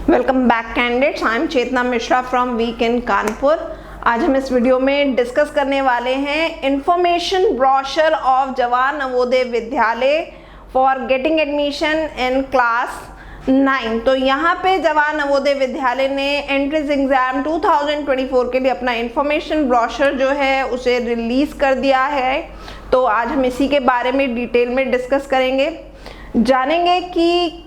Welcome back candidates, I am Chetna Mishra from week in Kanpur. आज हम इस वीडियो में डिस्कस करने वाले हैं information brochure of Jawahar Navodaya Vidyalaya for getting admission in class 9। तो यहाँ पे जवाहर नवोदय विद्यालय ने एंट्रेंस एग्जाम 2024 के लिए अपना इंफॉर्मेशन ब्रोशर जो है उसे रिलीज कर दिया है। तो आज हम इसी के बारे में डिटेल में डिस्कस करेंगे, जानेंगे कि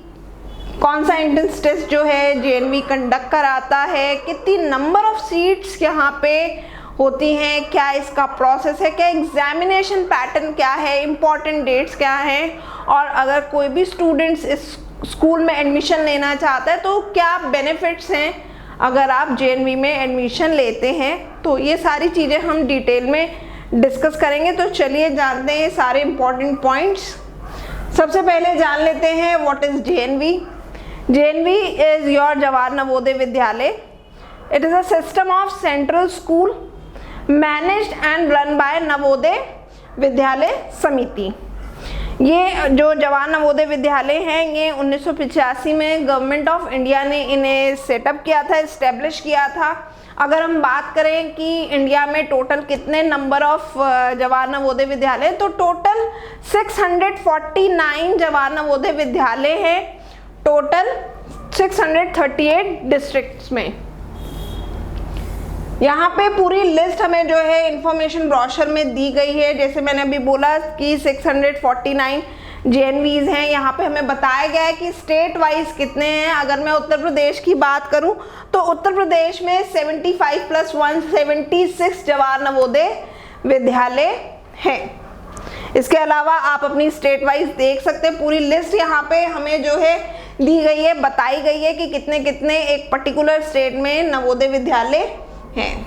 कौन सा एंट्रेंस टेस्ट जो है जेएनवी कंडक्ट कराता है, कितनी नंबर ऑफ सीट्स यहाँ पे होती हैं, क्या इसका प्रोसेस है, क्या एग्जामिनेशन पैटर्न क्या है, इम्पॉर्टेंट डेट्स क्या हैं, और अगर कोई भी स्टूडेंट्स इस स्कूल में एडमिशन लेना चाहता है तो क्या बेनिफिट्स हैं अगर आप जेएनवी में एडमिशन लेते हैं। तो ये सारी चीज़ें हम डिटेल में डिस्कस करेंगे। तो चलिए जानते हैं सारे इम्पॉर्टेंट पॉइंट्स। सबसे पहले जान लेते हैं what is JNV. JNV is your Jawahar Navodaya Vidyalaya. It is a system of central school managed and run by Navodaya Vidyalaya समिति। ये जो जवाहर नवोदय विद्यालय हैं ये 1985 में गवर्नमेंट ऑफ इंडिया ने इन्हें सेटअप किया था, इस्टेब्लिश किया था। अगर हम बात करें कि इंडिया में टोटल कितने नंबर ऑफ जवाहर नवोदय विद्यालय, तो टोटल 649 जवाहर नवोदय विद्यालय हैं, टोटल 638 डिस्ट्रिक्ट्स में। यहाँ पे पूरी लिस्ट हमें जो है इंफॉर्मेशन ब्रोशर में दी गई है। जैसे मैंने अभी बोला कि 649 जेएनवीज हैं। यहाँ पे हमें बताया गया है कि स्टेट वाइज कितने हैं। अगर मैं उत्तर प्रदेश की बात करूँ तो उत्तर प्रदेश में 75 + 1 76 जवाहर नवोदय विद्यालय हैं। इसके अलावा आप अपनी स्टेट वाइज देख सकते हैं, पूरी लिस्ट यहाँ पे हमें जो है दी गई है, बताई गई है कि कितने कितने एक पर्टिकुलर स्टेट में नवोदय विद्यालय हैं।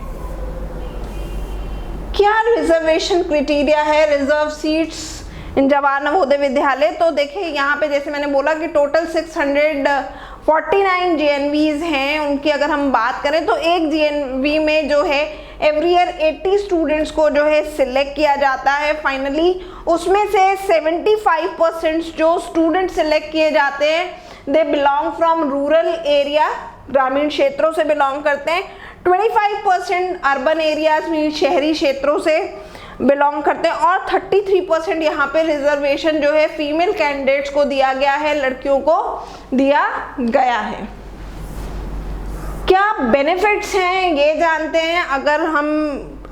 क्या रिजर्वेशन क्राइटेरिया है, reserve seats in Jawahar Navodaya विद्यालय। तो देखिए यहाँ पे जैसे मैंने बोला कि टोटल 649 जेएनवीज हैं। उनकी अगर हम बात करें तो एक जेएनवी में जो है एवरी ईयर 80 स्टूडेंट्स को जो है सिलेक्ट किया जाता है। फाइनली उसमें से 75% जो स्टूडेंट सिलेक्ट किए जाते हैं they belong from rural area, ग्रामीण क्षेत्रों से बिलोंग करते हैं। 25% अर्बन एरियाज में शहरी क्षेत्रों से बिलोंग करते हैं, और 33% यहाँ पे रिजर्वेशन जो है फीमेल कैंडिडेट्स को दिया गया है, लड़कियों को दिया गया है। क्या बेनिफिट्स हैं ये जानते हैं अगर हम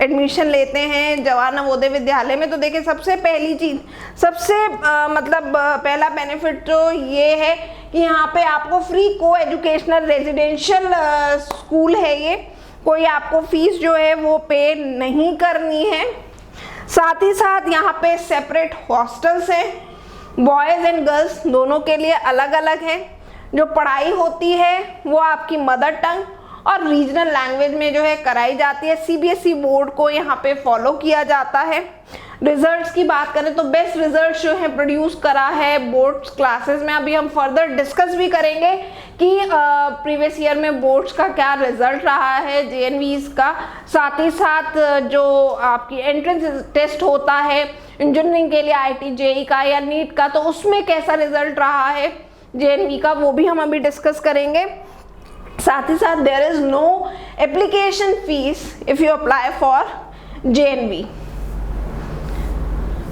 एडमिशन लेते हैं जवाहर नवोदय विद्यालय में। तो देखिए सबसे पहली चीज, पहला बेनिफिट तो ये है कि यहाँ पे आपको फ्री को एजुकेशनल रेजिडेंशियल स्कूल है। ये कोई आपको फीस जो है वो पे नहीं करनी है। साथ ही साथ यहाँ पे सेपरेट हॉस्टल्स हैं, बॉयज़ एंड गर्ल्स दोनों के लिए अलग अलग है। जो पढ़ाई होती है वो आपकी मदर टंग और रीजनल लैंग्वेज में जो है कराई जाती है। सीबीएसई बोर्ड को यहाँ पे फॉलो किया जाता है। रिजल्ट्स की बात करें तो बेस्ट रिजल्ट्स जो है प्रोड्यूस करा है बोर्ड्स क्लासेस में। अभी हम फर्दर डिस्कस भी करेंगे कि प्रीवियस ईयर में बोर्ड्स का क्या रिजल्ट रहा है, जेएनवीज का। साथ ही साथ जो आपकी एंट्रेंस टेस्ट होता है इंजीनियरिंग के लिए आईटी जेई का या नीट का, तो उसमें कैसा रिजल्ट रहा है जेएनवी का, वो भी हम अभी डिस्कस करेंगे। साथ ही साथ there is no application fees if you apply for JNV.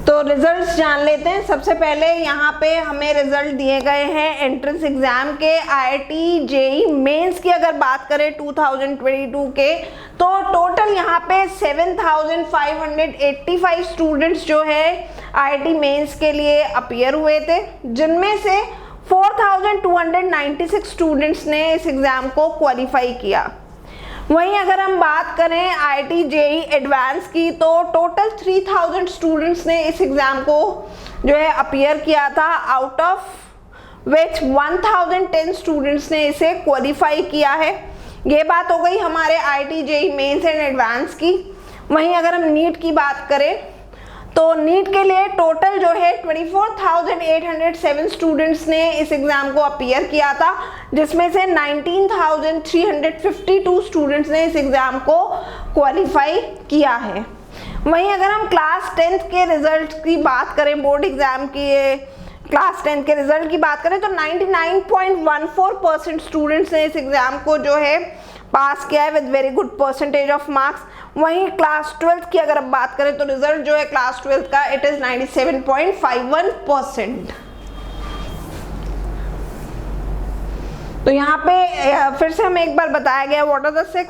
तो रिजल्ट्स जान लेते हैं। सबसे पहले यहाँ पे हमें रिजल्ट दिए गए हैं एंट्रेंस एग्जाम के। आईआईटी जेईई मेंस की अगर बात करें 2022 के, तो टोटल यहाँ पे 7585 स्टूडेंट्स जो है आईआईटी मेंस के लिए अपीयर हुए थे, जिनमें से 4296 स्टूडेंट्स ने इस एग्जाम को क्वालिफाई किया। वहीं अगर हम बात करें आईआईटी जेईई एडवांस की, तो टोटल 3000 स्टूडेंट्स ने इस एग्जाम को जो है अपीयर किया था, आउट ऑफ विच 1010 स्टूडेंट्स ने इसे क्वालिफाई किया है। ये बात हो गई हमारे IIT JEE mains and advance की। वहीं अगर हम नीट की बात करें तो नीट के लिए टोटल जो है 24,807 स्टूडेंट्स ने इस एग्जाम को अपीयर किया था, जिसमें से 19,352 स्टूडेंट्स ने इस एग्जाम को क्वालिफाई किया है। वहीं अगर हम क्लास 10th के रिजल्ट की बात करें बोर्ड एग्जाम की क्लास 10 के रिजल्ट की बात करें तो 99.14% स्टूडेंट्स ने इस एग्जाम को जो है पास किया है with very good percentage of marks. वहीं क्लास 12 की अगर अब बात करें तो रिजल्ट जो है क्लास 12 का इट इज 97.51%। तो यहाँ पे फिर से हमें एक बार बताया गया what are the 6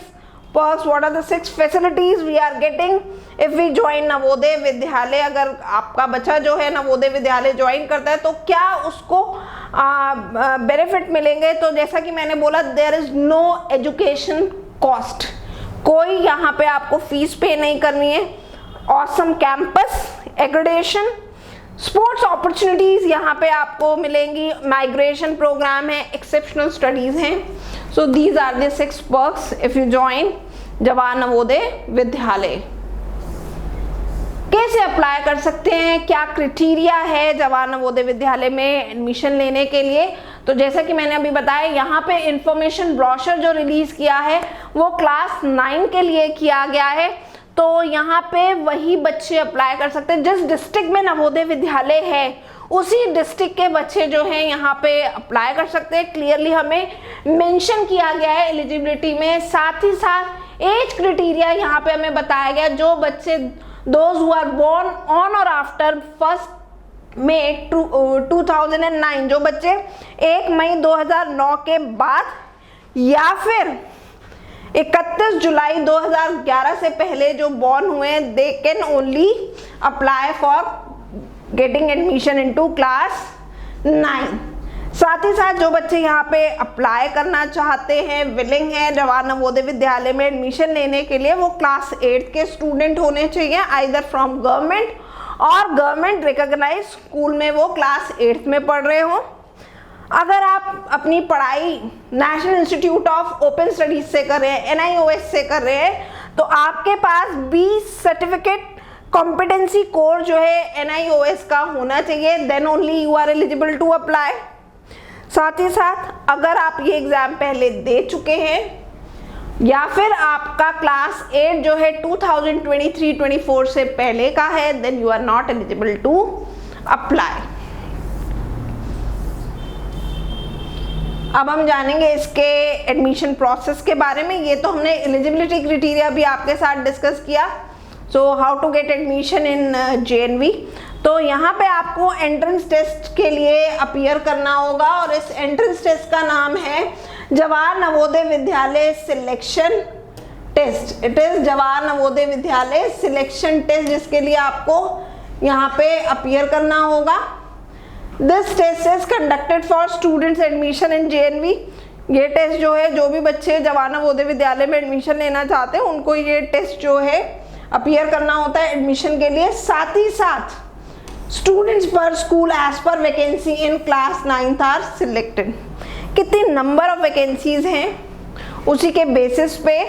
perks, what are the 6 facilities we are getting if we join Navodaya Vidyalaya. अगर आपका बच्चा जो है नवोदय विद्यालय ज्वाइन करता है तो क्या उसको बेनिफिट मिलेंगे। तो जैसा कि मैंने बोला there is no education cost, कोई यहाँ पे आपको फीस पे नहीं करनी है। Awesome campus accreditation, sports opportunities यहाँ पे आपको मिलेंगी, माइग्रेशन प्रोग्राम है, एक्सेप्शनल स्टडीज हैं। So these are the 6 perks if you join Jawahar Navodaya Vidyalaya. कैसे अप्लाई कर सकते हैं, क्या क्राइटेरिया है जवाहर नवोदय विद्यालय में एडमिशन लेने के लिए। तो जैसा कि मैंने अभी बताया यहाँ पे इंफॉर्मेशन ब्रोशर जो रिलीज किया है वो क्लास 9 के लिए किया गया है। तो यहाँ पे वही बच्चे अप्लाई कर सकते हैं जिस डिस्ट्रिक्ट में नवोदय विद्यालय है उसी डिस्ट्रिक्ट के बच्चे जो हैं यहाँ पे अप्लाई कर सकते हैं। क्लियरली हमें मेंशन किया गया है एलिजिबिलिटी में। साथ ही साथ एज क्राइटेरिया यहाँ पे हमें बताया गया, जो बच्चे those who are born on और आफ्टर 1 मई 2009, जो बच्चे 1 मई 2009 के बाद या फिर 31 जुलाई 2011 से पहले जो बॉर्न हुए they can only apply for getting admission into class 9। साथ ही साथ जो बच्चे यहाँ पे अप्लाई करना चाहते हैं, विलिंग है जवाहर नवोदय विद्यालय में एडमिशन लेने के लिए, वो क्लास 8 के स्टूडेंट होने चाहिए, आइदर फ्रॉम गवर्नमेंट और गवर्नमेंट रिकॉग्नाइज्ड स्कूल में वो क्लास 8 में पढ़ रहे हो। अगर आप अपनी पढ़ाई national institute of open studies से कर रहे हैं, NIOS से कर रहे हैं, तो आपके पास 20 सर्टिफिकेट कॉम्पिटेंसी कोर्स जो है NIOS का होना चाहिए, then only you are eligible to apply. साथ ही साथ अगर आप ये एग्जाम पहले दे चुके हैं या फिर आपका क्लास 8 जो है 2023-24 से पहले का है, then you are not eligible to apply. अब हम जानेंगे इसके एडमिशन प्रोसेस के बारे में। ये तो हमने एलिजिबिलिटी क्राइटेरिया भी आपके साथ डिस्कस किया। So how to get admission in JNV। तो यहाँ पे आपको एंट्रेंस टेस्ट के लिए अपीयर करना होगा और इस एंट्रेंस टेस्ट का नाम है Jawahar Navodaya Vidyalaya selection test. It is Jawahar Navodaya Vidyalaya selection test, जिसके लिए आपको यहाँ पे अपीयर करना होगा। This test is conducted for students admission in JNV। ये टेस्ट जो है, जो भी बच्चे जवाहर नवोदय विद्यालय में एडमिशन लेना चाहते हैं उनको ये टेस्ट जो है अपीयर करना होता है एडमिशन के लिए। साथ ही साथ स्टूडेंट्स पर school as per vacancy in class 9th are selected. कितनी नंबर ऑफ वैकेंसीज हैं उसी के बेसिस पे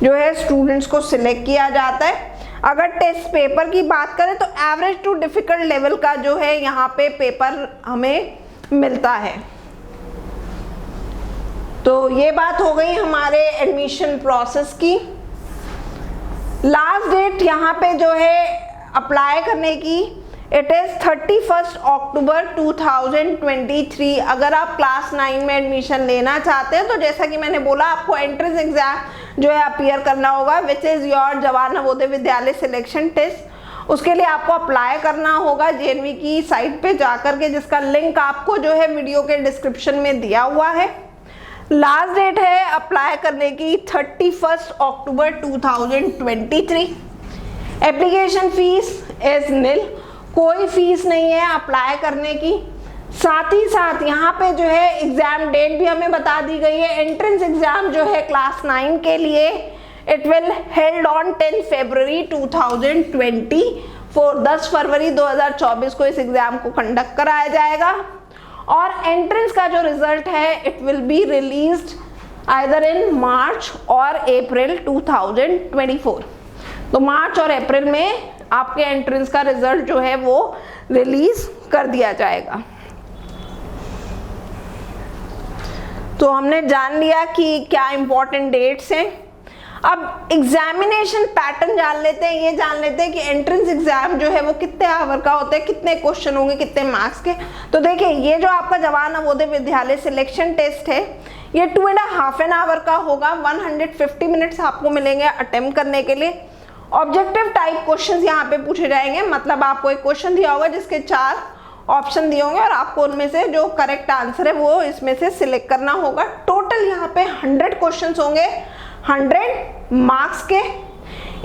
जो है स्टूडेंट्स को सिलेक्ट किया जाता है। अगर टेस्ट पेपर की बात करें तो एवरेज टू डिफिकल्ट लेवल का जो है यहाँ पे पेपर हमें मिलता है। तो ये बात हो गई हमारे एडमिशन प्रोसेस की। लास्ट डेट यहाँ पे जो है अप्लाई करने की इट इज 31 अक्टूबर 2023। अगर आप क्लास 9 में एडमिशन लेना चाहते हैं तो जैसा कि मैंने बोला आपको एंट्रेंस एग्जाम जो है अपीयर करना होगा, which is your Jawahar Navodaya Vidyalaya selection test. उसके लिए आपको अप्लाई करना होगा JNV की साइट पे जाकर के, जिसका लिंक आपको जो है वीडियो के डिस्क्रिप्शन में दिया हुआ है। लास्ट डेट है अप्लाई करने की 31 अक्टूबर 2023। एप्लीकेशन फीस इज निल, कोई फीस नहीं है अप्लाई करने की। साथ ही साथ यहाँ पे जो है एग्जाम डेट भी हमें बता दी गई है। एंट्रेंस एग्जाम जो है क्लास 9 के लिए इट विल हेल्ड ऑन 10 फरवरी 2024। 10 फरवरी 2024 को इस एग्जाम को कंडक्ट कराया जाएगा और एंट्रेंस का जो रिजल्ट है it will be released either in March और अप्रैल 2024। तो मार्च और अप्रैल में आपके एंट्रेंस का रिजल्ट जो है वो रिलीज कर दिया जाएगा। तो हमने जान लिया कि क्या इंपॉर्टेंट डेट्स हैं। अब एग्जामिनेशन पैटर्न जान लेते हैं, ये जान लेते हैं कि एंट्रेंस एग्जाम जो है वो कितने आवर का होता है, कितने क्वेश्चन होंगे, कितने मार्क्स के। तो देखिए ये जो आपका जवाहर नवोदय विद्यालय सिलेक्शन टेस्ट है ये 2.5 आवर का होगा। 150 मिनट्स आपको मिलेंगे अटेम्प्ट करने के लिए। ऑब्जेक्टिव टाइप क्वेश्चन यहाँ पे पूछे जाएंगे, मतलब आपको एक क्वेश्चन दिया होगा जिसके 4 ऑप्शन दिए होंगे और आपको उनमें से जो करेक्ट आंसर है वो इसमें से सिलेक्ट करना होगा। टोटल यहाँ पे 100 क्वेश्चंस होंगे, 100 मार्क्स के।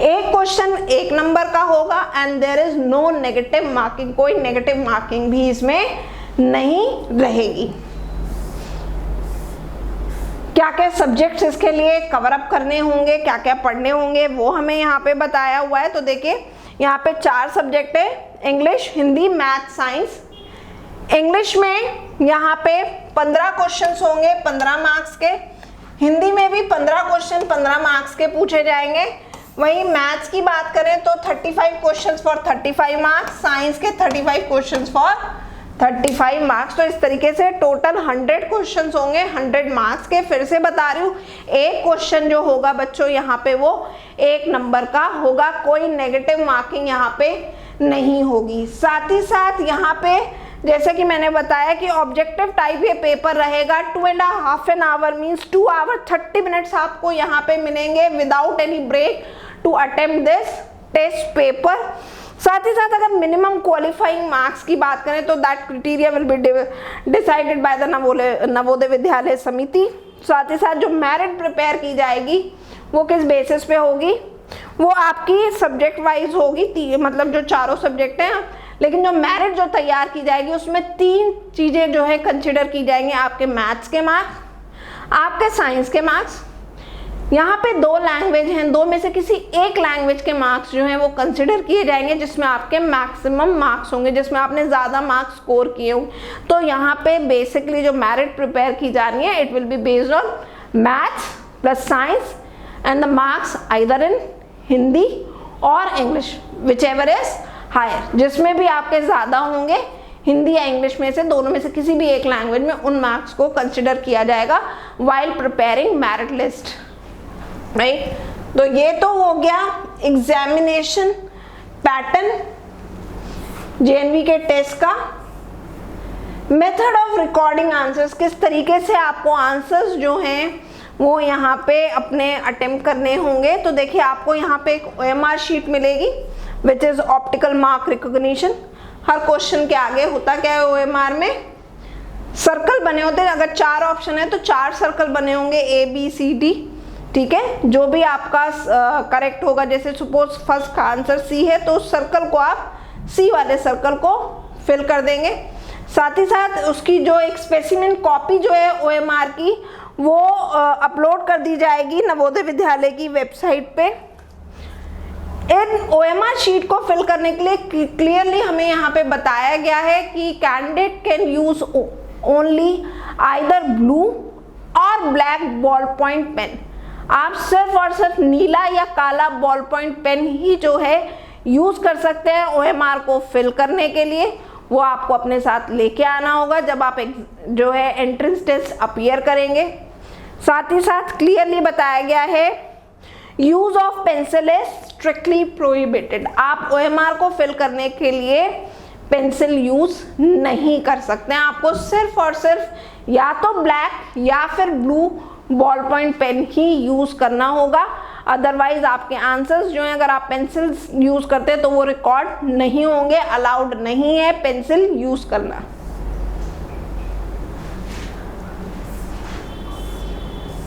एक क्वेश्चन 1 नंबर का होगा and there is no negative marking, कोई नेगेटिव मार्किंग भी इसमें नहीं रहेगी। क्या क्या सब्जेक्ट्स इसके लिए कवर अप करने होंगे, क्या क्या पढ़ने होंगे वो हमें यहाँ पे बताया हुआ है। तो देखिए यहाँ पे 4 सब्जेक्ट है, English, Hindi, math, science. English में यहाँ पे 15 क्वेश्चंस होंगे 15 मार्क्स के। हिंदी में भी 15 क्वेश्चन 15 मार्क्स के पूछे जाएंगे। वहीं मैथ्स की बात करें तो 35 क्वेश्चंस फॉर 35 मार्क्स, साइंस के 35 क्वेश्चंस फॉर 35 मार्क्स। तो इस तरीके से टोटल 100 क्वेश्चंस होंगे 100 मार्क्स के। फिर से बता रही हूँ, एक क्वेश्चन जो होगा बच्चों यहाँ पे वो 1 नंबर का होगा, कोई नेगेटिव मार्किंग यहाँ पे नहीं होगी। साथ ही साथ यहाँ पे जैसे कि मैंने बताया कि ऑब्जेक्टिव टाइप ये पेपर रहेगा। 2.5 आवर मीन्स 2 आवर 30 मिनट्स आपको यहाँ पे मिलेंगे without any break to attempt this test paper. साथ ही साथ अगर मिनिमम क्वालिफाइंग मार्क्स की बात करें तो that criteria will be decided by the Navodaya Vidyalaya समिति। साथ ही साथ जो मेरिट प्रिपेयर की जाएगी वो किस बेसिस पे होगी, वो आपकी सब्जेक्ट वाइज होगी, मतलब जो चारों सब्जेक्ट हैं। लेकिन जो मेरिट जो तैयार की जाएगी उसमें 3 चीजें जो है कंसिडर की जाएंगी, आपके मैथ्स के मार्क्स, आपके साइंस के मार्क्स। यहाँ पे 2 लैंग्वेज हैं, 2 में से किसी एक लैंग्वेज के मार्क्स जो हैं वो कंसिडर किए जाएंगे जिसमें आपके मैक्सिमम मार्क्स होंगे, जिसमें आपने ज़्यादा मार्क्स स्कोर किए होंगे। तो यहाँ पे बेसिकली जो मेरिट प्रिपेयर की जानी है it will be based on maths plus science and the marks either in Hindi और English whichever is higher. जिसमें भी आपके ज़्यादा होंगे हिंदी या इंग्लिश में से, दोनों में से किसी भी एक लैंग्वेज में उन मार्क्स को कंसिडर किया जाएगा while preparing merit list, right. तो ये तो हो गया एग्जामिनेशन पैटर्न जेएनवी के टेस्ट का। मेथड ऑफ रिकॉर्डिंग आंसर्स, किस तरीके से आपको आंसर्स जो हैं वो यहाँ पे अपने अटेम्प्ट करने होंगे। तो देखिए आपको यहाँ पे एक OMR शीट मिलेगी which is optical mark recognition. Her question के आगे होता क्या है OMR में, सर्कल बने होते हैं। अगर 4 ऑप्शन है तो 4 सर्कल बने होंगे ABCD, ठीक है। जो भी आपका करेक्ट होगा, जैसे सपोज फर्स्ट का आंसर C है तो उस सर्कल को आप C वाले सर्कल को फिल कर देंगे। साथ ही साथ उसकी जो एक स्पेसिमेन कॉपी जो है OMR की वो अपलोड कर दी जाएगी नवोदय विद्यालय की वेबसाइट पे। इन OMR शीट को फिल करने के लिए क्लियरली हमें यहाँ पे बताया गया है कि candidate can use only either blue और ब्लैक बॉल पॉइंट पेन। आप सिर्फ और सिर्फ नीला या काला बॉल पॉइंट पेन ही जो है यूज कर सकते हैं OMR को फिल करने के लिए। वो आपको अपने साथ लेके आना होगा जब आप जो है एंट्रेंस टेस्ट अपीयर करेंगे। साथ ही साथ क्लियरली बताया गया है use of pencil is strictly prohibited. आप OMR को फिल करने के लिए पेंसिल यूज नहीं कर सकते हैं। आपको सिर्फ और सिर्फ या तो ब्लैक या फिर ब्लू बॉल पॉइंट पेन ही यूज करना होगा। अदरवाइज आपके आंसर्स जो हैं अगर आप पेंसिल यूज करते हैं तो वो रिकॉर्ड नहीं होंगे, अलाउड नहीं है पेंसिल यूज करना।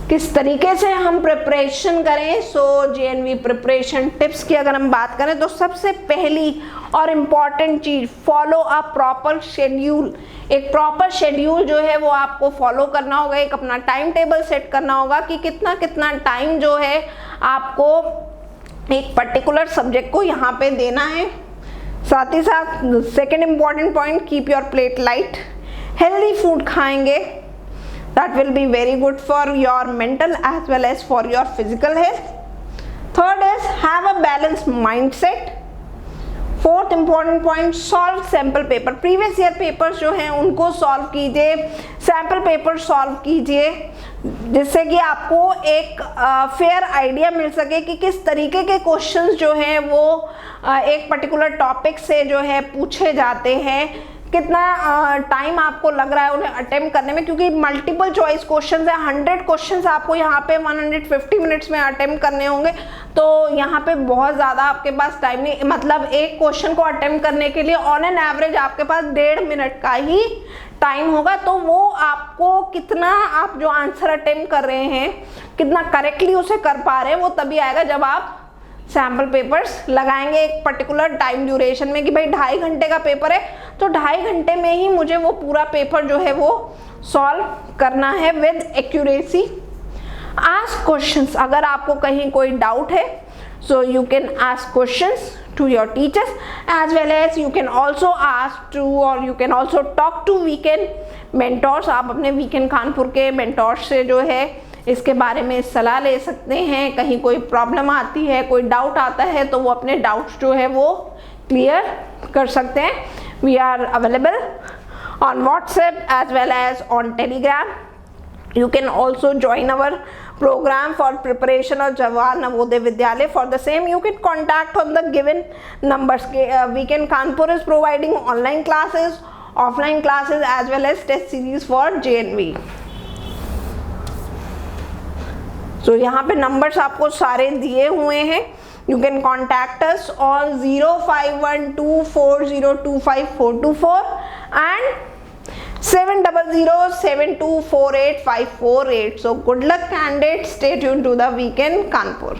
किस तरीके से हम प्रिपरेशन करें, सो जेएनवी प्रिपरेशन टिप्स की अगर हम बात करें तो सबसे पहली और इम्पॉर्टेंट चीज, फॉलो अ प्रॉपर शेड्यूल। एक प्रॉपर शेड्यूल जो है वो आपको फॉलो करना होगा, एक अपना टाइम टेबल सेट करना होगा कि कितना कितना टाइम जो है आपको एक पर्टिकुलर सब्जेक्ट को यहाँ पे देना है। साथ ही साथ second important point, keep your plate light. Healthy food खाएंगे, that will be very good for your mental as well as for your physical health. Third is have a balanced mindset. Fourth important point, solve sample paper. Previous year papers जो हैं उनको solve कीजिए, sample paper solve कीजिए। जिससे कि आपको एक fair idea मिल सके कि किस तरीके के क्वेश्चंस जो हैं वो एक पर्टिकुलर टॉपिक से जो है पूछे जाते हैं, कितना टाइम आपको लग रहा है उन्हें अटेम्प्ट करने में, क्योंकि मल्टीपल चॉइस क्वेश्चंस है, 100 क्वेश्चंस आपको यहाँ पे 150 मिनट्स में अटेम्प्ट करने होंगे, तो यहाँ पे बहुत ज़्यादा आपके पास टाइम नहीं, मतलब एक क्वेश्चन को अटेम्प्ट करने के लिए ऑन एन एवरेज आपके पास 1.5 मिनट का ही टाइम होगा। तो वो आपको कितना आप जो आंसर अटेम्प्ट कर रहे हैं कितना करेक्टली उसे कर पा रहे हैं वो तभी आएगा जब आप सैम्पल पेपर्स लगाएंगे एक पर्टिकुलर टाइम ड्यूरेशन में, कि भाई 2.5 घंटे का पेपर है तो 2.5 घंटे में ही मुझे वो पूरा पेपर जो है वो सॉल्व करना है विद एक्यूरेसी। आस्क क्वेश्चंस, अगर आपको कहीं कोई डाउट है so you can ask questions to your teachers, as well as you can also ask to or you can also talk to weekend mentors। आप अपने वीकेंड कानपुर के मेंटोर्स से जो है इसके बारे में सलाह ले सकते हैं। कहीं कोई प्रॉब्लम आती है, कोई डाउट आता है तो वो अपने डाउट्स जो है वो क्लियर कर सकते हैं। We are available on WhatsApp as well as on Telegram। You can also join our program for preparation of Jawaharlal Navodaya Vidyalaya। For the same you can contact on the given numbers। Weekend Kanpur is providing online classes, offline classes as well as test series for JNV। So यहाँ पे numbers आपको सारे दिए हुए हैं। You can contact us on 0512402544 and 70072485448। So good luck candidates, stay tuned to the Weekend Kanpur।